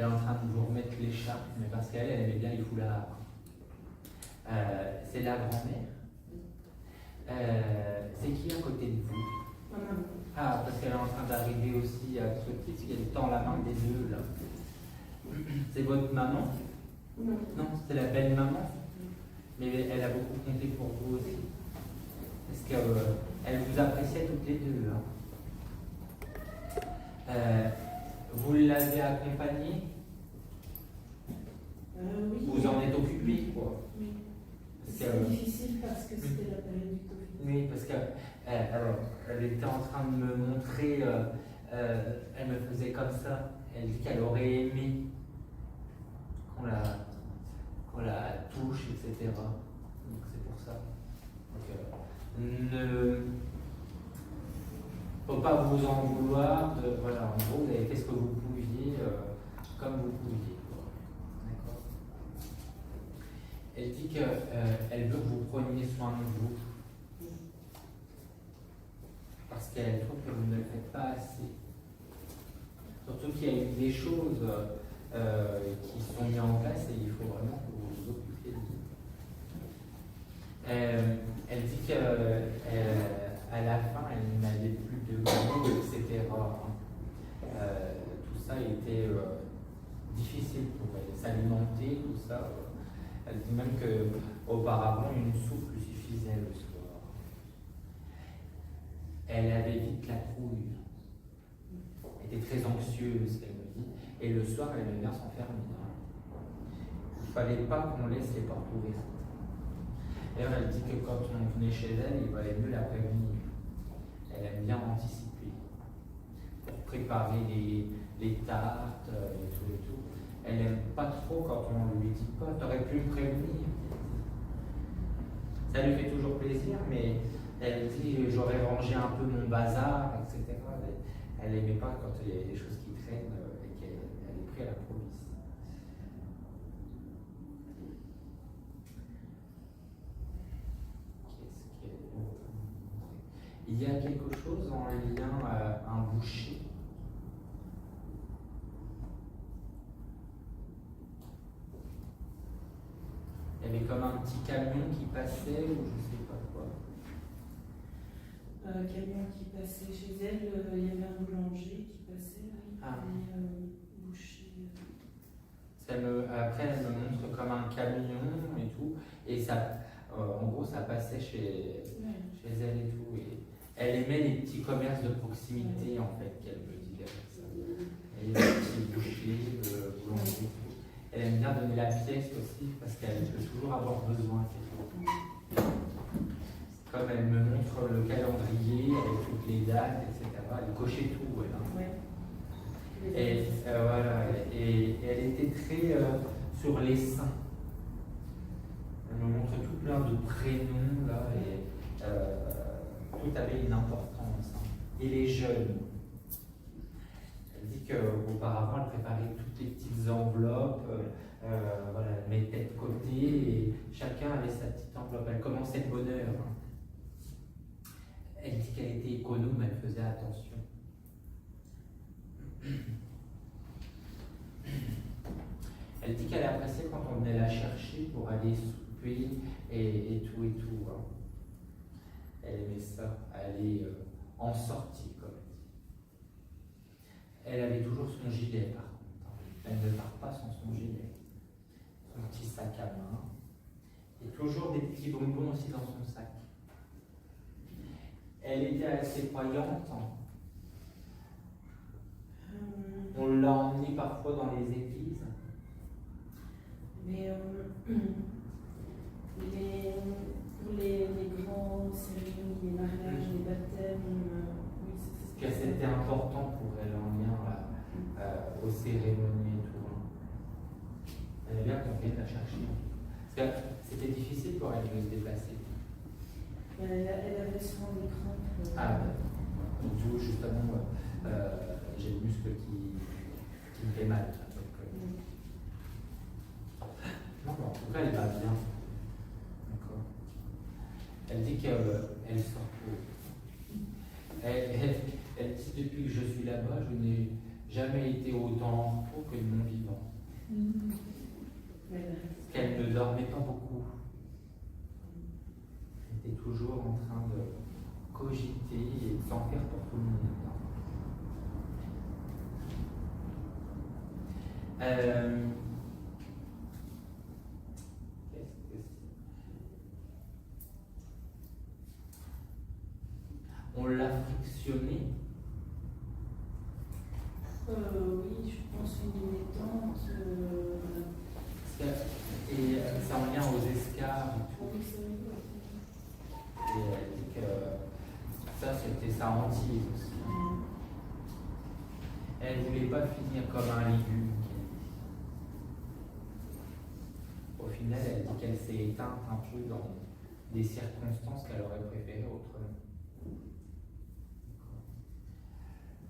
est en train de vous remettre l'écharpe, mais parce qu'elle aimait bien les foulards. C'est la grand-mère. C'est qui à côté de vous? Maman. Ah, parce qu'elle est en train d'arriver aussi à ce petit, elle tend la main des deux là. C'est votre maman? Non. Non, c'est la belle maman. Mais elle a beaucoup compté pour vous aussi. Parce qu'elle vous appréciait toutes les deux. Hein. Vous l'avez accompagnée? Oui. Vous en êtes occupé, quoi. Oui. C'est difficile parce que c'était la période du Covid. Oui, parce qu'elle elle était en train de me montrer, elle me faisait comme ça. Elle dit qu'elle aurait aimé qu'on la touche, etc. Donc c'est pour ça. Donc, ne faut pas vous en vouloir. Voilà, en gros, vous avez fait ce que vous pouviez, comme vous pouviez. D'accord. Elle dit qu'elle veut que vous preniez soin de vous. Parce qu'elle trouve que vous ne le faites pas assez. Surtout qu'il y a eu des choses qui sont mises en place et il faut vraiment que vous vous occupiez de vous. Elle dit qu'à la fin, elle n'avait plus de goût, etc. Tout ça était difficile pour elle. S'alimenter, tout ça. Elle dit même qu'auparavant, une soupe lui suffisait le soir. Elle avait vite la trouille. Elle était très anxieuse, elle me dit. Et le soir, elle aimait bien s'enfermer. Il ne fallait pas qu'on laisse les portes ouvertes. D'ailleurs, elle dit que quand on venait chez elle, il valait mieux la prévenir. Elle aime bien anticiper. Pour préparer les tartes et tout. Elle n'aime pas trop quand on ne lui dit pas. T'aurais pu me prévenir. Ça lui fait toujours plaisir, mais elle dit j'aurais rangé un peu mon bazar, etc. Elle n'aimait pas quand il y a des choses qui traînent et qu'elle est prise à l'improviste. Il y a quelque chose en lien à un boucher. Il y avait comme un petit camion qui passait ou je ne sais pas quoi. Camion qui passait chez elle, il y avait un boulanger qui passait, là, et boucher. Après, elle me montre comme un camion et tout, et ça, en gros, ça passait chez elle et tout. Et elle aimait les petits commerces de proximité, en fait, qu'elle me disait comme ça. Et les petits bouchers, le boulanger. Elle aime bien donner la pièce aussi, parce qu'elle peut toujours avoir besoin de quelque chose. Comme elle me montre le calendrier avec toutes les dates, etc. Elle cochait tout, elle. Hein. Ouais. Et voilà, et elle était très sur les saints. Elle me montre tout plein de prénoms là, et tout avait une importance. Hein. Et les jeunes. Elle dit qu'auparavant, elle préparait toutes les petites enveloppes, voilà, elle mettait de côté et chacun avait sa petite enveloppe. Elle commençait de bonne heure. Hein. Elle dit qu'elle était économe, elle faisait attention. Elle dit qu'elle appréciait quand on venait la chercher pour aller souper et tout et tout. Hein. Elle aimait ça, aller en sortie, comme elle dit. Elle avait toujours son gilet, par contre. Hein. Elle ne part pas sans son gilet. Son petit sac à main. Et toujours des petits bonbons aussi dans son sac. Elle était assez croyante. Hein. On l'a emmenée parfois dans les églises. Mais pour les grands cérémonies, les mariages, les baptêmes, oui, c'est Que c'était important pour elle en lien aux cérémonies et tout. Elle aimait bien qu'on vienne la chercher. Parce que c'était difficile pour elle de se déplacer. Elle avait souvent des crampes. D'où justement j'ai le muscle qui me fait mal. Non, en tout cas, elle va bien. D'accord. Elle dit qu'elle sort tôt. Elle dit depuis que je suis là-bas, je n'ai jamais été autant en repos que de mon vivant. Qu'elle ne dormait pas beaucoup. Elle était toujours en train de cogiter et de s'en faire pour tout le monde. Qu'est-ce que c'est? On l'a frictionné. Oui, je pense une détente. Et c'est en lien aux escarres et tout. Oui, c'est vrai. Et elle dit que ça, c'était sa hantise aussi. Elle ne voulait pas finir comme un légume. Au final, elle dit qu'elle s'est éteinte un peu dans des circonstances qu'elle aurait préférées autrement.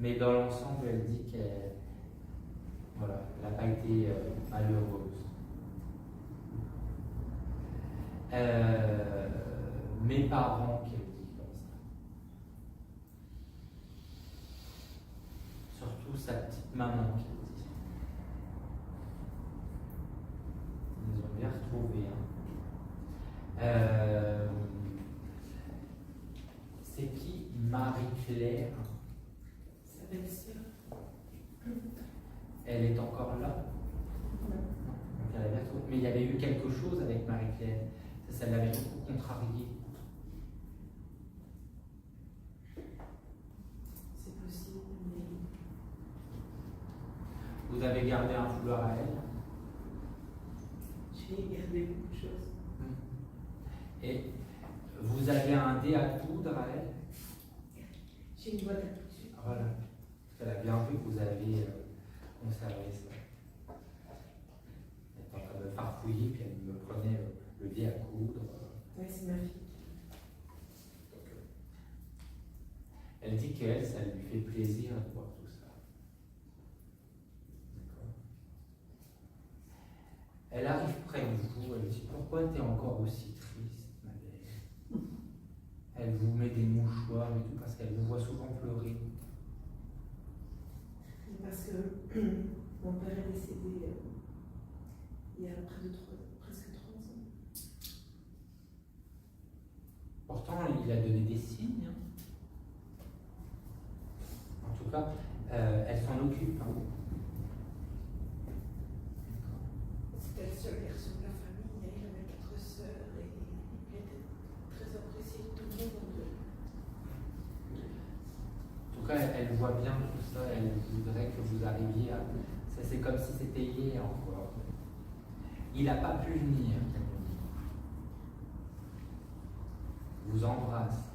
Mais dans l'ensemble, elle dit qu'elle n'a pas été malheureuse. Mes parents, qu'elle dit comme ça. Surtout sa petite maman, qu'elle dit. Ils ont bien retrouvé. C'est qui Marie-Claire? Sa belle-sœur. Elle est encore là? Non. Donc elle avait retrouvé. Mais il y avait eu quelque chose avec Marie-Claire. Ça l'avait beaucoup contrariée. C'est possible, mais. Vous avez gardé un foulard à elle? J'ai gardé beaucoup de choses. Et vous avez un dé à coudre à elle? J'ai une boîte à couture. Voilà. Elle a bien vu que vous avez conservé ça. Elle était en train de farfouiller, puis elle me prenait le dé à coudre. Oui, c'est ma fille. Elle dit qu'elle, ça lui fait plaisir de voir tout ça. D'accord. Elle arrive près de vous, elle dit: pourquoi tu es encore aussi triste, ma belle? Elle vous met des mouchoirs et tout, parce qu'elle vous voit souvent pleurer. Parce que mon père est décédé il y a presque 3 ans. Pourtant, il a donné des signes. En tout cas, elle s'en occupe. C'était le seul garçon de la famille, il avait 4 sœurs et il était très apprécié de tout le monde. En tout cas, elle voit bien tout ça, elle voudrait que vous arriviez à... Ça, c'est comme si c'était hier encore. Il n'a pas pu venir, elle me dit. Vous embrasse.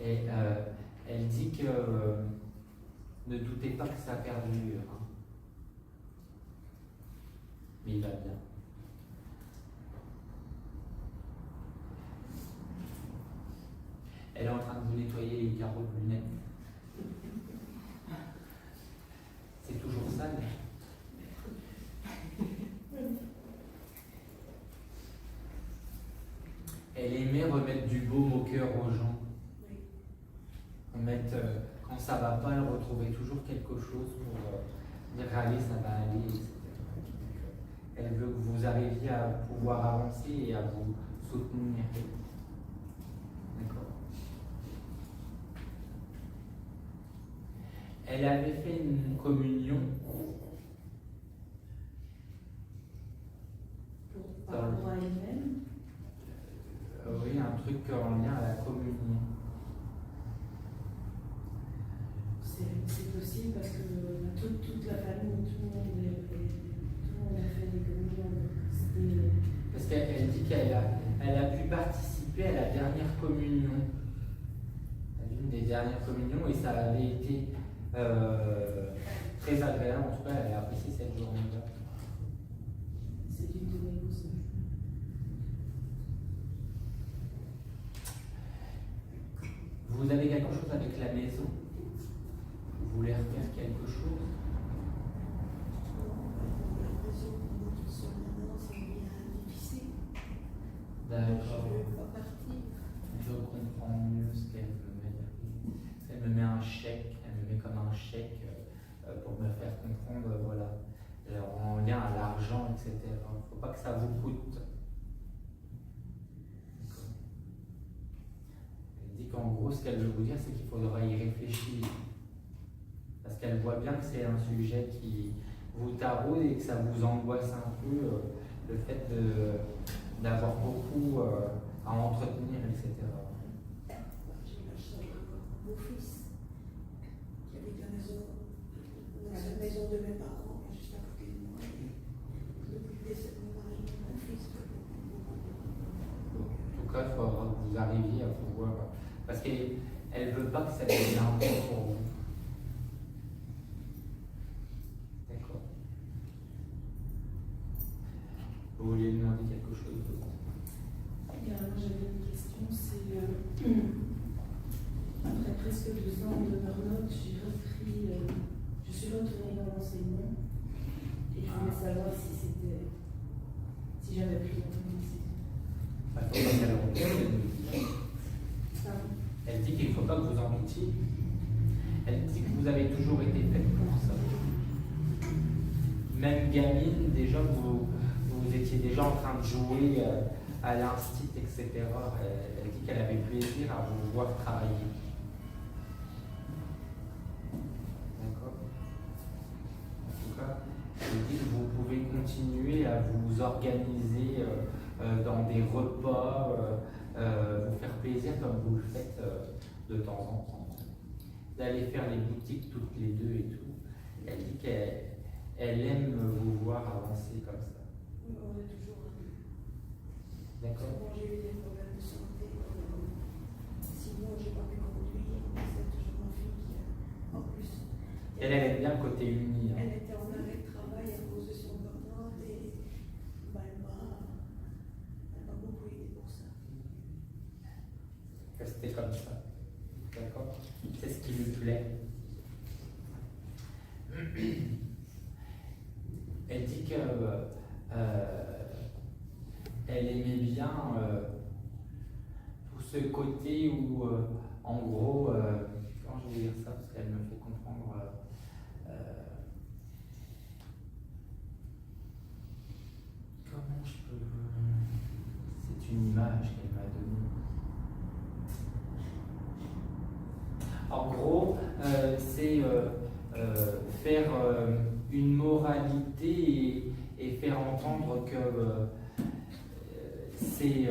Et elle dit que ne doutez pas que ça perdure. Hein. Mais il va bien. Elle est en train de vous nettoyer les carreaux de lunettes. C'est toujours sale. Elle aimait remettre du baume au cœur aux gens. Remettre, quand ça va pas, elle retrouvait toujours quelque chose pour dire allez, ça va aller, etc. Elle veut que vous arriviez à pouvoir avancer et à vous soutenir. D'accord. Elle avait fait une communion Par rapport à elle-même. Oui, un truc en lien à la communion. C'est possible parce que toute la famille, tout le monde a fait des communions. Parce qu'elle dit qu'elle a pu participer à la dernière communion, à l'une des dernières communions, et ça avait été très agréable. En tout cas, elle a apprécié cette journée-là. C'est une de mes cousines. Vous avez quelque chose avec la maison? Vous voulez refaire quelque chose? D'accord. Je comprends mieux ce qu'elle me met. Elle me met un chèque, elle me met comme un chèque pour me faire comprendre, voilà, en lien à l'argent, etc. Il ne faut pas que ça vous coûte. Elle dit qu'en gros, ce qu'elle veut vous dire, c'est qu'il faudra y réfléchir. Parce qu'elle voit bien que c'est un sujet qui vous taraude et que ça vous angoisse un peu, le fait d'avoir beaucoup à entretenir, etc. J'ai eu la chance d'avoir un beau-fils qui habite la maison, dans la maison de mes parents, juste à côté de moi. Depuis le décès de mon mari, mon fils. En tout cas, il faudra que vous arriviez à pouvoir. Parce qu'elle ne veut pas que ça devienne un poids pour vous. D'accord. Vous vouliez demander quelque chose d'autre? Moi j'avais une question, c'est après presque 2 ans de burn-out, je suis retournée dans l'enseignement et je voulais savoir si j'avais pris la bonne décision. Elle dit qu'il ne faut pas que vous en doutiez. Elle dit que vous avez toujours été faite pour ça. Même gamine, déjà vous étiez déjà en train de jouer à l'instit, etc. Elle dit qu'elle avait plaisir à vous voir travailler. D'accord. En tout cas, elle dit que vous pouvez continuer à vous organiser dans des repas, vous faire plaisir comme vous le faites de temps en temps. D'aller faire les boutiques toutes les deux et tout. Elle dit qu'elle aime vous voir avancer comme ça. On est toujours. D'accord. Moi, j'ai eu des problèmes de santé. 6 mois, j'ai pas pu conduire. C'est toujours ma fille qui, en plus. Elle aime bien le côté uni. Hein. Elle était en arrêt de travail à cause de son burn-out et elle m'a beaucoup aidé pour ça. Restez comme ça. D'accord. C'est ce qui lui plaît. Elle dit que elle aimait bien tout ce côté où, en gros, comment je vais dire ça, parce qu'elle me fait comprendre. Comment je peux. C'est une image qu'elle m'a donnée. En gros, c'est faire une moralité et faire entendre que c'est.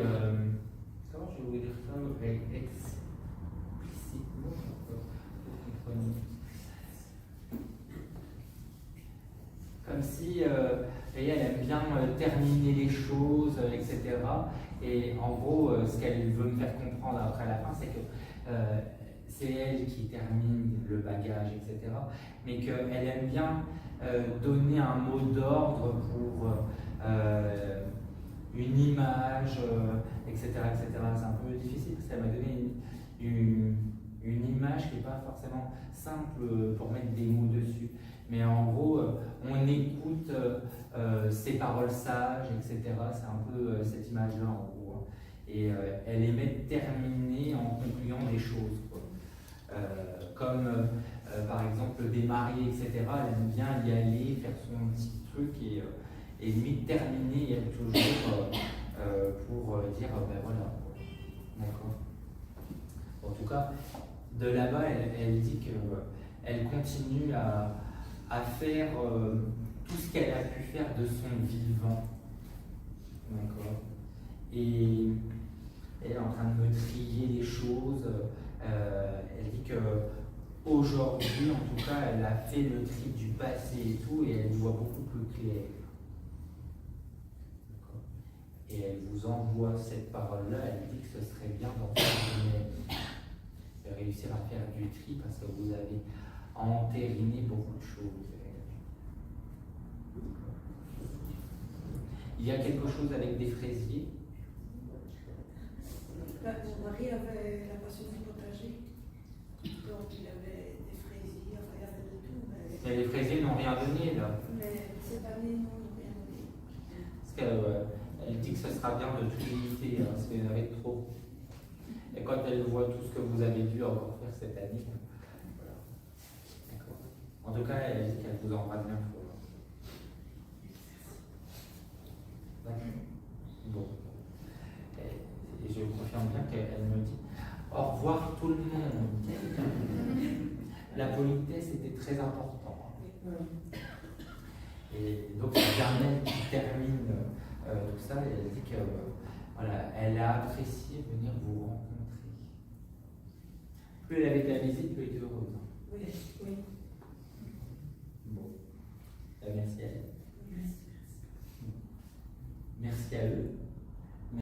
Comment je vais vous dire ça explicitement pour que vous compreniez. Comme si elle aime bien terminer les choses, etc. Et en gros, ce qu'elle veut me faire comprendre après la fin, c'est que c'est elle qui termine le bagage, etc. Mais qu'elle aime bien donner un mot d'ordre pour une image, etc., etc. C'est un peu difficile parce qu'elle m'a donné une image qui n'est pas forcément simple pour mettre des mots dessus. Mais en gros, on écoute ses paroles sages, etc. C'est un peu cette image-là, en gros. Et elle aimait terminer en concluant des choses, quoi. Comme par exemple des mariés, etc. Elle aime bien y aller, faire son petit truc et limite terminer, elle toujours pour dire ben voilà. D'accord. En tout cas, de là-bas, elle dit qu'elle continue à faire tout ce qu'elle a pu faire de son vivant. D'accord. Et elle est en train de me trier les choses. Elle dit que aujourd'hui, en tout cas, elle a fait le tri du passé et tout, et elle voit beaucoup plus clair. D'accord. Et elle vous envoie cette parole-là. Elle dit que ce serait bien dans ce domaine de réussir à faire du tri parce que vous avez entériné beaucoup de choses. Il y a quelque chose avec des fraisiers. Mon mari avait la passion du potager, donc il avait des fraisiers, enfin il avait de tout. Mais les fraisiers n'ont rien donné là. Mais cette année, non, ils n'ont rien donné. Parce qu'elle dit que ce sera bien de tout limiter, hein, parce qu'il y en avait trop. Et quand elle voit tout ce que vous avez dû encore faire cette année, voilà. D'accord. En tout cas, elle dit qu'elle vous embrasse bien fort. D'accord. Bon. Et je confirme bien qu'elle me dit au revoir tout le monde. La politesse était très importante. Et donc c'est Germaine qui termine tout ça et elle dit que voilà, elle a apprécié venir vous rencontrer. Plus elle avait de la visite, plus elle était heureuse. Oui, oui. Bon. Merci à elle.